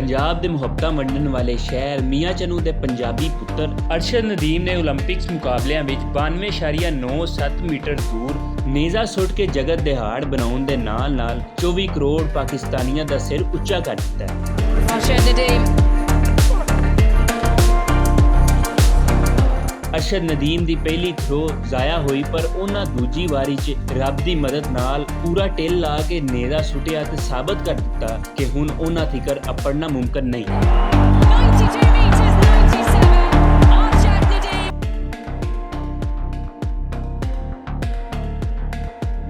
पंजाब ਦੇ ਮੁਹੱਬਤਾਂ ਵੰਡਣ ਵਾਲੇ ਸ਼ਹਿਰ ਮੀਆਂ ਚਨੂ ਦੇ ਪੰਜਾਬੀ ਪੁੱਤਰ ਅਰਸ਼ਦ ਨਦੀਮ ਨੇ 올림픽ਸ ਮੁਕਾਬਲਿਆਂ ਵਿੱਚ 92.97 ਮੀਟਰ ਦੂਰ ਨੇਜ਼ਾ ਸੁੱਟ ਕੇ ਜਗਤ ਦਿਹਾੜ ਬਣਾਉਣ ਦੇ ਨਾਲ 24 ਕਰੋੜ ਪਾਕਿਸਤਾਨੀਆਂ ਦਾ ਸਿਰ ਉੱਚਾ ਕਰ ਦਿੱਤਾ ਹੈ। ਅਰਸ਼ਦ ਨਦੀਮ ਦੀ ਪਹਿਲੀ ਥਰੋ ਜ਼ਾਇਆ ਹੋਈ, ਪਰ ਉਹਨਾਂ ਦੂਜੀ ਵਾਰੀ 'ਚ ਰੱਬ ਦੀ ਮਦਦ ਨਾਲ ਪੂਰਾ ਟਿਲ ਲਾ ਕੇ ਨੇਜ਼ਾ ਸੁੱਟਿਆ ਤੇ ਸਾਬਤ ਕਰ ਦਿੱਤਾ ਕਿ ਹੁਣ ਉਹਨਾਂ ਥਿਕਰ ਅਪੜਨਾ ਮੁਮਕਿਨ ਨਹੀਂ। 92 meters 97 Arshad Nadeem।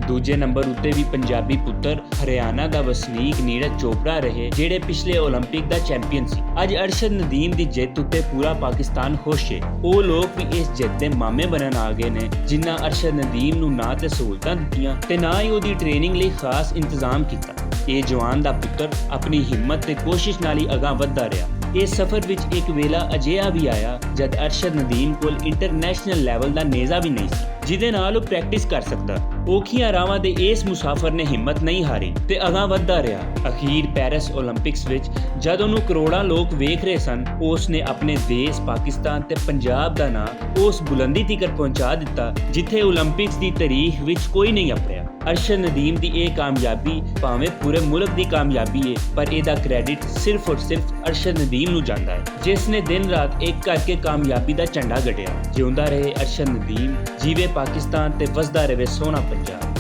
ਦੂਜੇ ਨੰਬਰ ਉੱਤੇ ਵੀ ਪੰਜਾਬੀ ਪੁੱਤਰ ਹਰਿਆਣਾ ਦਾ ਵਸਨੀਕ ਨੀਰਜ ਚੋਪੜਾ ਰਹੇ, ਜਿਹੜੇ ਪਿਛਲੇ 올림픽 ਦਾ ਚੈਂਪੀਅਨ ਸੀ। ਅੱਜ ਅਰਸ਼ਦ ਨਦੀਮ ਦੀ ਜਿੱਤ ਉੱਤੇ ਪੂਰਾ ਪਾਕਿਸਤਾਨ ਖੁਸ਼ ਹੈ। ਉਹ ਲੋਕ ਵੀ ਇਸ ਜਿੱਤ ਦੇ ਮਾਮੇ ਬਣਨ ਆ ਗਏ ਨੇ, ਜਿਨ੍ਹਾਂ ਅਰਸ਼ਦ ਨਦੀਮ ਨੂੰ ਨਾ ਤੇ ਸਹੂਲਤਾਂ ਦਿੱਤੀਆਂ ਤੇ ਨਾ ਹੀ ਉਹਦੀ ਟ੍ਰੇਨਿੰਗ ਲਈ ਖਾਸ ਇੰਤਜ਼ਾਮ ਕੀਤਾ। ਇਹ ਜਵਾਨ ਦਾ ਪੁੱਤਰ ਆਪਣੀ ਹਿੰਮਤ ਤੇ ਕੋਸ਼ਿਸ਼ ਨਾਲ ਹੀ ਅਗਾਂਹ ਵਧਦਾ ਰਿਹਾ। ਇਸ ਸਫ਼ਰ ਵਿੱਚ ਇੱਕ ਵੇਲਾ ਅਜਿਹਾ ਵੀ ਆਇਆ ਜਦ ਅਰਸ਼ਦ ਨਦੀਮ ਕੋਲ ਇੰਟਰਨੈਸ਼ਨਲ ਲੈਵਲ ਦਾ ਨੇਜ਼ਾ ਵੀ ਨਹੀਂ ਸੀ, ਜਿਹਦੇ ਨਾਲ ਉਹ ਪ੍ਰੈਕਟਿਸ ਕਰ ਸਕਦਾ। ਔਖੀਆਂ ਰਾਵਾਂ ਦੇ ਇਸ ਮੁਸਾਫਰ ਨੇ ਹਿੰਮਤ ਨਹੀਂ ਹਾਰੀ ਤੇ ਅਗਾਂਹ ਵਧਦਾ ਰਿਹਾ। ਅਖੀਰ ਪੈਰਿਸ 올림픽ਸ ਵਿੱਚ ਜਦ ਉਹਨੂੰ ਕਰੋੜਾਂ ਲੋਕ ਵੇਖ ਰਹੇ ਸਨ, ਉਸ ਨੇ ਆਪਣੇ ਦੇਸ਼ ਪਾਕਿਸਤਾਨ ਤੇ ਪੰਜਾਬ ਦਾ ਨਾਂ ਉਸ ਬੁਲੰਦੀ ਤੀਕਰ ਪਹੁੰਚਾ ਦਿੱਤਾ ਜਿੱਥੇ 올림픽ਸ ਦੀ ਤਾਰੀਖ ਵਿੱਚ ਕੋਈ ਨਹੀਂ ਅਪੜਿਆ। ਅਰਸ਼ਦ ਨਦੀਮ ਦੀ ਇਹ ਕਾਮਯਾਬੀ ਭਾਵੇਂ ਪੂਰੇ ਮੁਲਕ ਦੀ ਕਾਮਯਾਬੀ ਹੈ, ਪਰ ਇਹਦਾ ਕ੍ਰੈਡਿਟ ਸਿਰਫ ਔਰ ਸਿਰਫ ਅਰਸ਼ਦ ਨਦੀਮ ਨੂੰ ਜਾਂਦਾ ਹੈ, ਜਿਸ ਨੇ ਦਿਨ ਰਾਤ ਇੱਕ ਕਰਕੇ ਕਾਮਯਾਬੀ ਦਾ ਝੰਡਾ ਗੱਡਿਆ। ਜਿਉਂਦਾ ਰਹੇ ਅਰਸ਼ਦ ਨਦੀਮ, ਜੀਵੇ ਪਾਕਿਸਤਾਨ ਤੇ ਵਸਦਾ ਰਹੇ ਸੋਹਣਾ ਪੰਜਾਬ।